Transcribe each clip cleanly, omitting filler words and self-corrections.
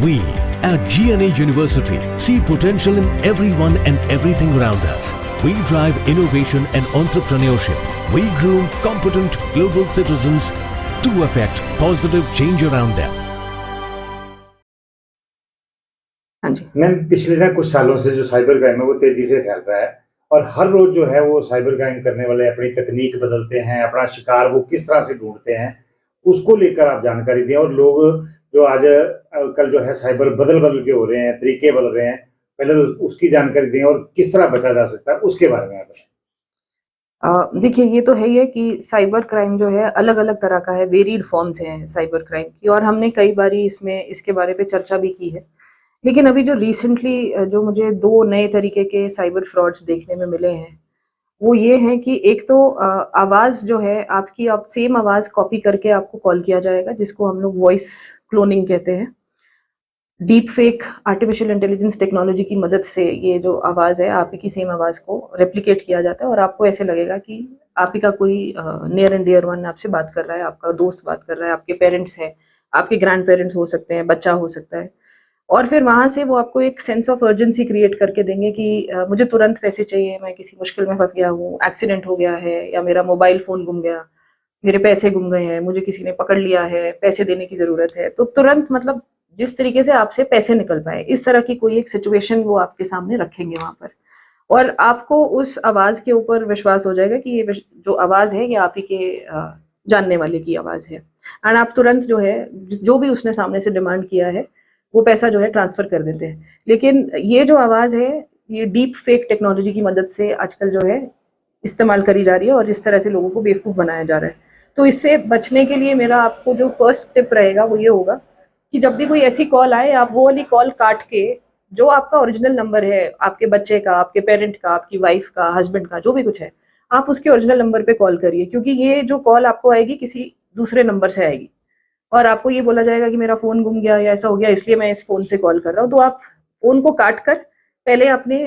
We at GNA University see potential in everyone and everything around us. We drive innovation and entrepreneurship. We groom competent global citizens to affect positive change around them. हाँ जी ma'am, पिछले कुछ सालों से जो cyber crime है वो तेजी से फैल रहा है और हर रोज जो है वो साइबर क्राइम करने वाले अपनी तकनीक बदलते हैं, अपना शिकार वो किस तरह से ढूंढते हैं उसको लेकर आप जानकारी दें। और लोग जो आज कल जो है साइबर बदल के हो रहे हैं, तरीके बदल रहे हैं, पहले तो उसकी जानकारी दें और किस तरह बचा जा सकता है उसके बारे में आप बताएं। देखिए, ये तो है ही है कि साइबर क्राइम जो है अलग अलग तरह का है, वेरिड फॉर्म्स हैं साइबर क्राइम की, और हमने कई बारी इसके बारे पे चर्चा भी की है। लेकिन अभी जो रिसेंटली जो मुझे 2 नए तरीके के साइबर फ्रॉड्स देखने में मिले हैं, वो ये हैं कि एक तो आवाज़ जो है आपकी, आप सेम आवाज़ कॉपी करके आपको कॉल किया जाएगा, जिसको हम लोग वॉइस क्लोनिंग कहते हैं। Deep fake artificial intelligence technology की मदद से ये जो आवाज़ है, आप ही की सेम आवाज़ को रेप्लिकेट किया जाता है और आपको ऐसे लगेगा कि आप ही का कोई नियर एंड डियर वन आपसे बात कर रहा है, आपका दोस्त बात कर रहा है, आपके पेरेंट्स हैं, आपके ग्रैंड पेरेंट्स हो सकते हैं, बच्चा हो सकता है। और फिर वहाँ से वो आपको एक सेंस ऑफ अर्जेंसी क्रिएट करके देंगे कि मुझे तुरंत पैसे चाहिए, मैं किसी मुश्किल में फंस गया हूँ, एक्सीडेंट हो गया है, या मेरा मोबाइल फ़ोन गुम गया, मेरे पैसे गुम गए हैं, मुझे किसी ने पकड़ लिया है, पैसे देने की ज़रूरत है। तो तुरंत, मतलब जिस तरीके से आपसे पैसे निकल पाए, इस तरह की कोई एक सिचुएशन वो आपके सामने रखेंगे वहाँ पर, और आपको उस आवाज़ के ऊपर विश्वास हो जाएगा कि ये जो आवाज़ है ये आप ही के जानने वाले की आवाज़ है, एंड आप तुरंत जो है जो भी उसने सामने से डिमांड किया है वो पैसा जो है ट्रांसफ़र कर देते हैं। लेकिन ये जो आवाज़ है, ये डीप फेक टेक्नोलॉजी की मदद से आजकल जो है इस्तेमाल करी जा रही है और इस तरह से लोगों को बेवकूफ़ बनाया जा रहा है। तो इससे बचने के लिए मेरा आपको जो फर्स्ट टिप रहेगा वो ये होगा कि जब भी कोई ऐसी कॉल आए, आप वो वाली कॉल काट के जो आपका ओरिजिनल नंबर है, आपके बच्चे का, आपके पेरेंट का, आपकी वाइफ का, हस्बैंड का, जो भी कुछ है, आप उसके ओरिजिनल नंबर पे कॉल करिए, क्योंकि ये जो कॉल आपको आएगी किसी दूसरे नंबर से आएगी और आपको ये बोला जाएगा कि मेरा फ़ोन गुम गया या ऐसा हो गया, इसलिए मैं इस फ़ोन से कॉल कर रहा हूँ। तो आप फ़ोन को काट कर पहले अपने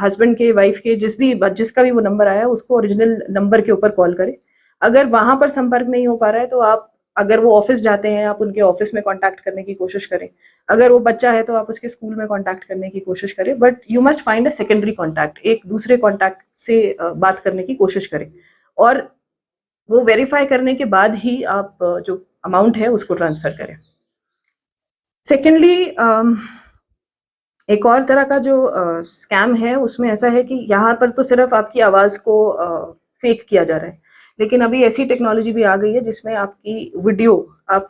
हस्बैंड के, वाइफ के, जिसका भी वो नंबर आया उसको ओरिजिनल नंबर के ऊपर कॉल करें। अगर वहाँ पर संपर्क नहीं हो पा रहा है तो आप, अगर वो ऑफिस जाते हैं, आप उनके ऑफिस में कांटेक्ट करने की कोशिश करें। अगर वो बच्चा है तो आप उसके स्कूल में कांटेक्ट करने की कोशिश करें, but you must find a secondary contact, एक दूसरे कांटेक्ट से बात करने की कोशिश करें, और वो वेरीफाई करने के बाद ही आप जो अमाउंट है उसको ट्रांसफर करें। सेकेंडली, एक और तरह का जो स्कैम है उसमें ऐसा है कि यहाँ पर तो सिर्फ आपकी आवाज़ को फेक किया जा रहा है, लेकिन अभी ऐसी टेक्नोलॉजी भी आ गई है जिसमें आपकी वीडियो, आप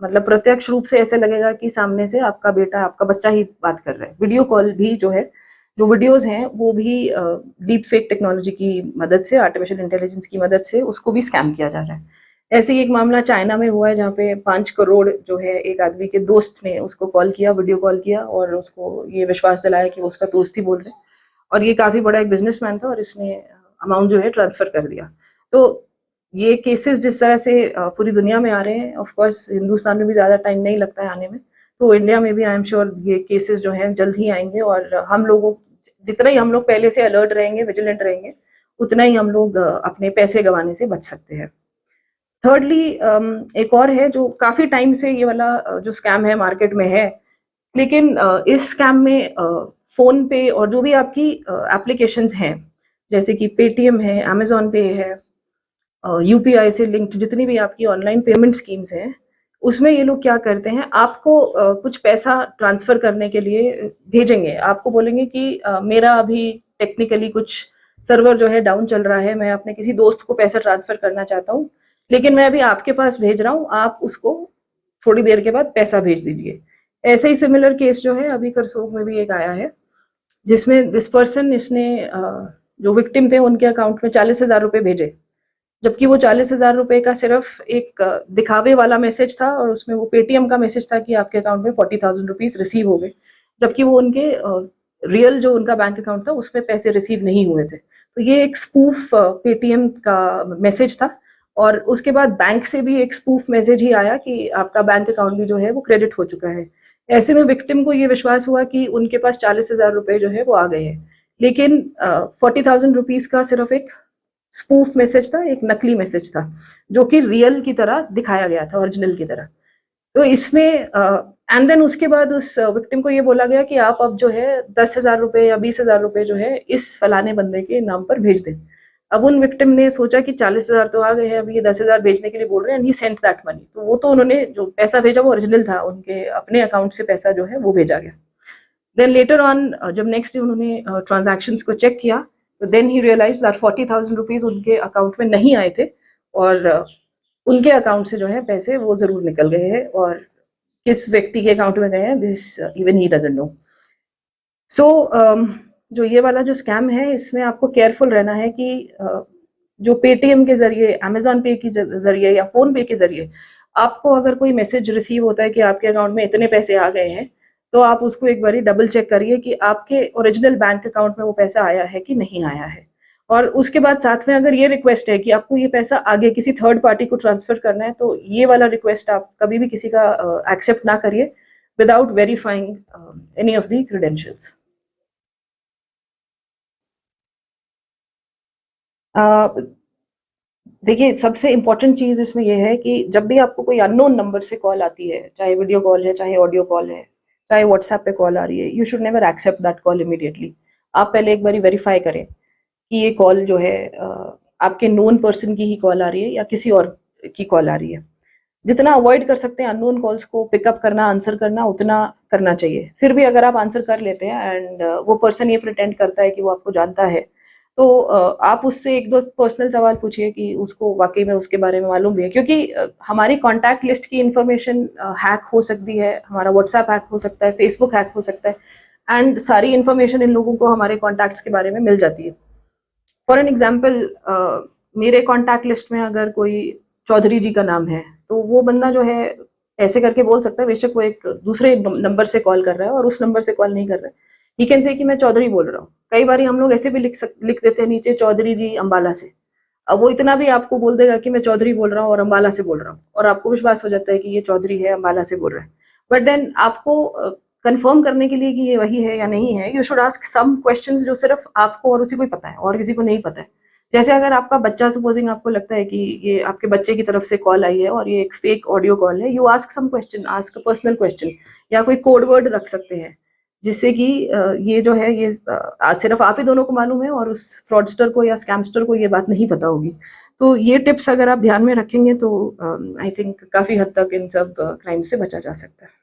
मतलब प्रत्यक्ष रूप से ऐसे लगेगा कि सामने से आपका बेटा, आपका बच्चा ही बात कर रहा है। वीडियो कॉल भी जो है, जो वीडियोस हैं वो भी डीप फेक टेक्नोलॉजी की मदद से, आर्टिफिशियल इंटेलिजेंस की मदद से उसको भी स्कैम किया जा रहा है। ऐसे ही एक मामला चाइना में हुआ है जहाँ पे 5 करोड़ जो है, एक आदमी के दोस्त ने उसको कॉल किया, वीडियो कॉल किया, और उसको ये विश्वास दिलाया कि वो उसका दोस्त ही बोल रहे हैं, और ये काफ़ी बड़ा एक बिजनेसमैन था और इसने अमाउंट जो है ट्रांसफ़र कर दिया। तो ये केसेस जिस तरह से पूरी दुनिया में आ रहे हैं, ऑफ कोर्स हिंदुस्तान में भी ज़्यादा टाइम नहीं लगता है आने में, तो इंडिया में भी आई एम श्योर ये केसेस जो हैं जल्द ही आएंगे, और हम लोगों, जितना ही हम लोग पहले से अलर्ट रहेंगे, विजिलेंट रहेंगे, उतना ही हम लोग अपने पैसे गंवाने से बच सकते हैं। थर्डली, एक और है जो काफ़ी टाइम से ये वाला जो स्कैम है मार्केट में है, लेकिन इस स्कैम में फ़ोन पे और जो भी आपकी एप्लीकेशंस हैं, जैसे कि पेटीएम है, अमेज़न पे है, यूपीआई से लिंक्ड जितनी भी आपकी ऑनलाइन पेमेंट स्कीम्स हैं, उसमें ये लोग क्या करते हैं, आपको कुछ पैसा ट्रांसफ़र करने के लिए भेजेंगे। आपको बोलेंगे कि मेरा अभी टेक्निकली कुछ सर्वर जो है डाउन चल रहा है, मैं अपने किसी दोस्त को पैसा ट्रांसफ़र करना चाहता हूँ, लेकिन मैं अभी आपके पास भेज रहा हूँ, आप उसको थोड़ी देर के बाद पैसा भेज दीजिए। ऐसे ही सिमिलर केस जो है अभी करसोग में भी एक आया है, जिसमें दिस पर्सन, इसने जो विक्टिम थे उनके अकाउंट में 40,000 रुपये भेजे, जबकि वो 40,000 रुपये का सिर्फ एक दिखावे वाला मैसेज था, और उसमें वो पेटीएम का मैसेज था कि आपके अकाउंट में 40,000 रुपीज़ रिसीव हो गए, जबकि वो उनके रियल जो उनका बैंक अकाउंट था उसमें पैसे रिसीव नहीं हुए थे। तो ये एक स्पूफ पेटीएम का मैसेज था, और उसके बाद बैंक से भी एक स्पूफ मैसेज ही आया कि आपका बैंक अकाउंट भी जो है वो क्रेडिट हो चुका है। ऐसे में विक्टिम को ये विश्वास हुआ कि उनके पास 40,000 रुपये जो है वो आ गए हैं, लेकिन 40,000 रुपीज़ का सिर्फ एक स्पूफ मैसेज था, एक नकली मैसेज था, जो कि रियल की तरह दिखाया गया था, ओरिजिनल की तरह। तो इसमें एंड देन उसके बाद उस विक्टिम को ये बोला गया कि आप अब जो है 10,000 रुपये या 20,000 रुपये जो है इस फलाने बंदे के नाम पर भेज दें। अब उन विक्टिम ने सोचा कि 40,000 तो आ गए हैं, अब ये 10,000 भेजने के लिए बोल रहे हैं, and he sent that money. तो वो तो उन्होंने जो पैसा भेजा वो ओरिजिनल था, उनके अपने अकाउंट से पैसा जो है वो भेजा गया। देन लेटर ऑन जब नेक्स्ट डे उन्होंने ट्रांजैक्शंस को चेक किया तो then he realize that 40,000 rupees उनके अकाउंट में नहीं आए थे, और उनके अकाउंट से जो है पैसे वो जरूर निकल गए हैं, और किस व्यक्ति के अकाउंट में गए हैं this even he doesn't know. So जो ये वाला जो स्कैम है इसमें आपको केयरफुल रहना है कि जो पेटीएम के जरिए, अमेजॉन पे के जरिए या फोन पे के जरिए आपको अगर कोई मैसेज रिसीव होता है कि आपके अकाउंट में इतने पैसे आ गए हैं, तो आप उसको एक बारी डबल चेक करिए कि आपके ओरिजिनल बैंक अकाउंट में वो पैसा आया है कि नहीं आया है। और उसके बाद साथ में अगर ये रिक्वेस्ट है कि आपको ये पैसा आगे किसी थर्ड पार्टी को ट्रांसफर करना है, तो ये वाला रिक्वेस्ट आप कभी भी किसी का एक्सेप्ट ना करिए without verifying any of the credentials. देखिए, सबसे इम्पोर्टेंट चीज़ इसमें यह है कि जब भी आपको कोई अननोन नंबर से कॉल आती है, चाहे वीडियो कॉल है, चाहे ऑडियो कॉल है, चाहे व्हाट्सएप पे कॉल आ रही है, you should never accept that call immediately. आप पहले एक बारी वेरीफाई करें कि ये कॉल जो है आपके नोन पर्सन की ही कॉल आ रही है या किसी और की कॉल आ रही है। जितना अवॉइड कर सकते हैं अननोन कॉल्स को पिकअप करना, आंसर करना, उतना करना चाहिए। फिर भी अगर आप आंसर कर लेते हैं एंड वो पर्सन ये प्रिटेंड करता है कि वो आपको जानता है, तो आप उससे एक दो पर्सनल सवाल पूछिए कि उसको वाकई में उसके बारे में मालूम भी है, क्योंकि हमारी कॉन्टैक्ट लिस्ट की इन्फॉर्मेशन हैक हो सकती है, हमारा व्हाट्सएप हैक हो सकता है, फेसबुक हैक हो सकता है, एंड सारी इन्फॉर्मेशन इन लोगों को हमारे कॉन्टैक्ट्स के बारे में मिल जाती है। फॉर एन एग्जाम्पल, मेरे कॉन्टैक्ट लिस्ट में अगर कोई चौधरी जी का नाम है, तो वो बंदा जो है ऐसे करके बोल सकता है, बेशक वो एक दूसरे नंबर से कॉल कर रहा है और उस नंबर से कॉल नहीं कर रहा है, ही कैन से कि मैं चौधरी बोल रहा हूँ। कई बार हम लोग ऐसे भी लिख देते हैं नीचे चौधरी जी अंबाला से। अब वो इतना भी आपको बोल देगा कि मैं चौधरी बोल रहा हूँ और अंबाला से बोल रहा हूँ, और आपको विश्वास हो जाता है कि ये चौधरी है, अंबाला से बोल रहा है। बट देन आपको कंफर्म करने के लिए कि ये वही है या नहीं है, you should ask some questions जो सिर्फ आपको और उसी को ही पता है और किसी को नहीं पता है। जैसे अगर आपका बच्चा, सपोजिंग आपको लगता है कि ये आपके बच्चे की तरफ से कॉल आई है और ये एक फेक ऑडियो कॉल है, you ask some question, ask personal question, या कोई कोड वर्ड रख सकते हैं जिससे कि ये जो है ये सिर्फ आप ही दोनों को मालूम है और उस फ्रॉडस्टर को या स्कैमस्टर को ये बात नहीं पता होगी। तो ये टिप्स अगर आप ध्यान में रखेंगे तो आई थिंक काफ़ी हद तक इन सब क्राइम से बचा जा सकता है।